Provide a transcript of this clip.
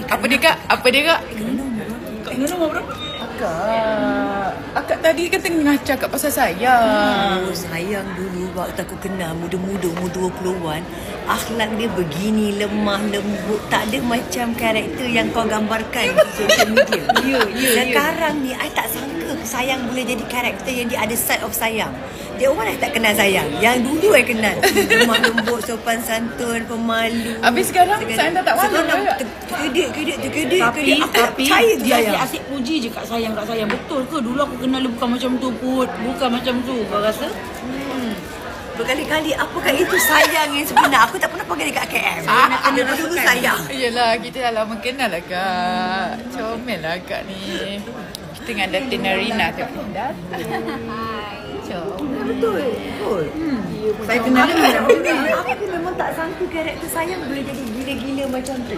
Apa dia Kak? Apa dia Kak? Kak Nuna umur berapa? Akak tadi kan tengah cakap pasal sayang. Oh, sayang dulu waktu aku kenal muda-muda, umur 20-an, akhlak dia begini lemah lembut, tak ada macam karakter yang kau gambarkan di social media. Sekarang ni I tak sangka sayang boleh jadi karakter yang dia ada side of sayang. Dia orang I tak kenal sayang. Yang dulu I kenal lemah lembut, sopan santun, pemalu. Habis sekarang sayang tak malu. Terkedik. Tapi percaya dia sayang. asyik puji je Kak Sayang. Betul ke dulu aku kenal dia bukan macam tu Put? Bukan macam tu. Kau rasa? Berkali-kali apakah itu sayang yang sebenar? Aku tak pernah panggil dekat KM. Nak dulu sayang. Yelah, kita dah lama kenal lah Kak. Comel lah Kak ni. Kita dengan Datin Narina tu. Comel. Betul. Saya kenal dia macam tu. Aku memang tak sangka karakter sayang boleh jadi gila-gila macam tu.